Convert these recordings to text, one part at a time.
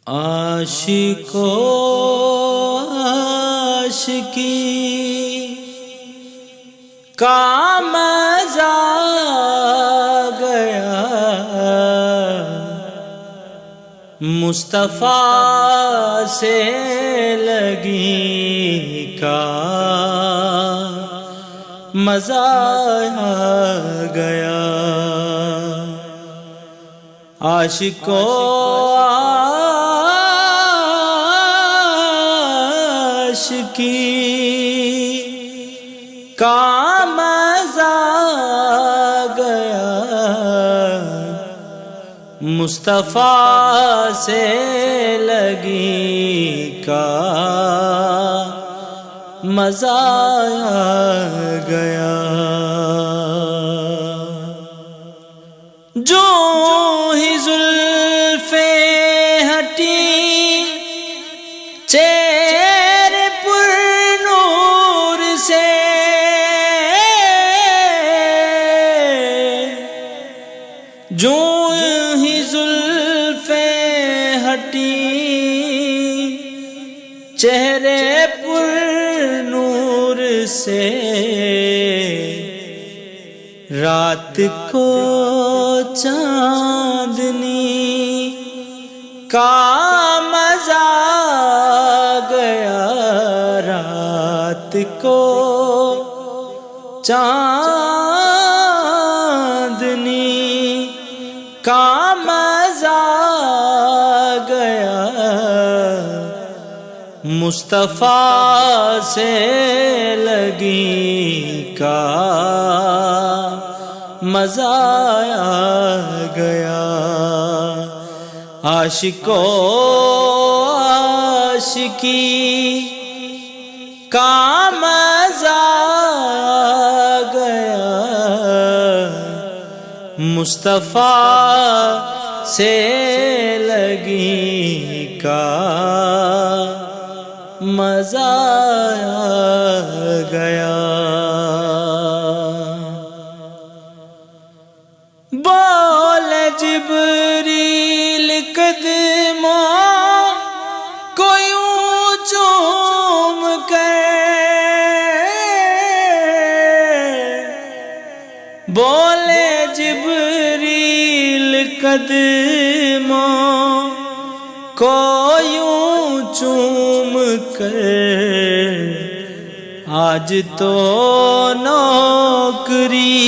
عاشقو عاشقی کا مزہ گیا، مصطفیٰ سے لگی کا مزہ گیا۔ عاشقو عاشقی کا مزہ گیا، مصطفیٰ سے لگی کا مزہ گیا۔ جو ہی زلفیں ہٹی چہرے پر نور سے، جو ہی زلفیں ہٹی چہرے پر نور سے، رات کو چاندنی کا مزہ گیا، رات کو چاندنی کا مزہ گیا، مصطفیٰ سے لگی کا مزہ گیا۔ عاشقو عاشقی کا مزہ گیا، مصطفیٰ سے لگی کا مزہ گیا۔ بول جبریل قدموں کو یوں چوم کر، بولے جبریل قدموں کو یوں چوم کر، آج تو نوکری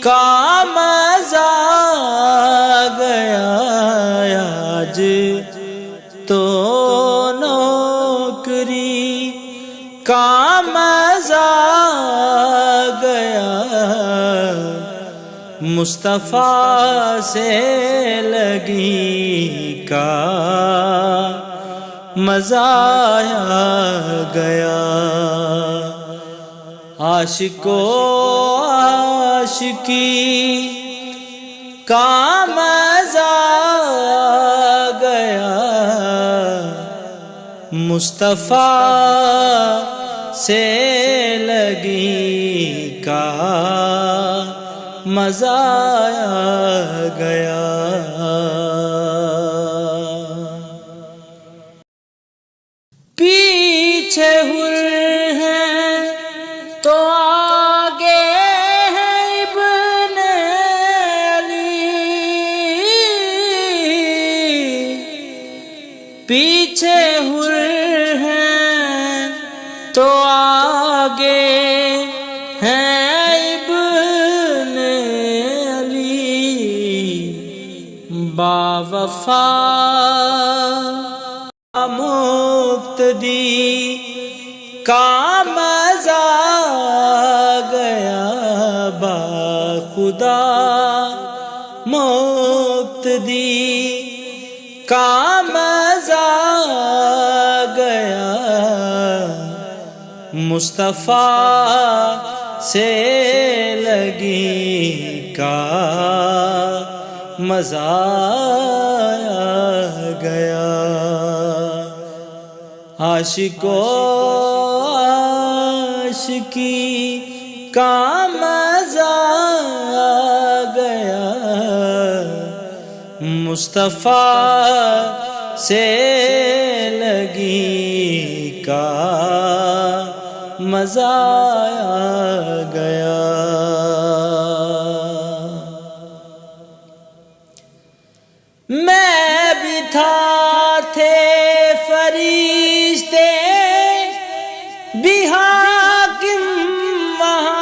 کا مزہ گیا، آج تو نوکری کا مزہ گیا، مصطفیٰ سے لگی کا مزہ گیا۔ عاشقو عاشقی کا مزہ گیا، مصطفیٰ سے لگی کا مزہ گیا۔ پیچھے حر ہیں تو آگے ہے ابن علی، پیچھے حر ہیں تو آگے ہے ابن علی، باوفا مقتدی کا مزہ گیا، باخدا مقتدی کا مزہ گیا، مصطفیٰ سے لگی کا مزہ گیا۔ عاشقو عاشقی کا مزہ گیا، مصطفیٰ سے لگی کا مزہ آ گیا۔ میں بھی تھا تھے فرشتے بھی حاکم وہاں،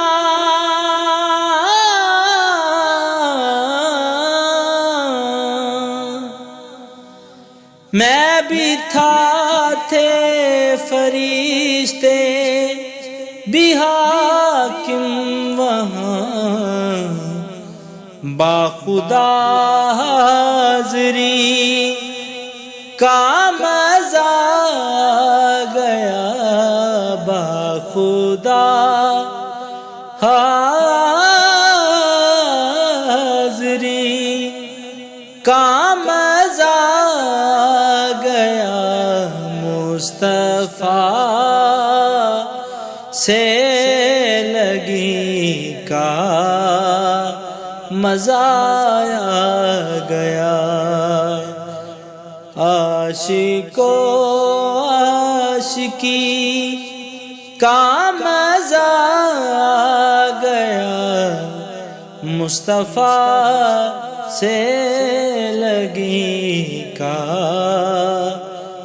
میں بھی تھا تھے فرشتے بھی حاکم وہاں، باخدا حاضری کا مزہ آ گیا، باخدا حاضری کا مزہ آ گیا، مصطفیٰ سے لگی کا مزہ آ گیا۔ عاشق و عاشقی کا مزہ آ گیا، مصطفیٰ سے لگی کا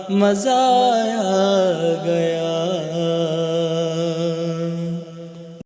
مزہ آ گیا۔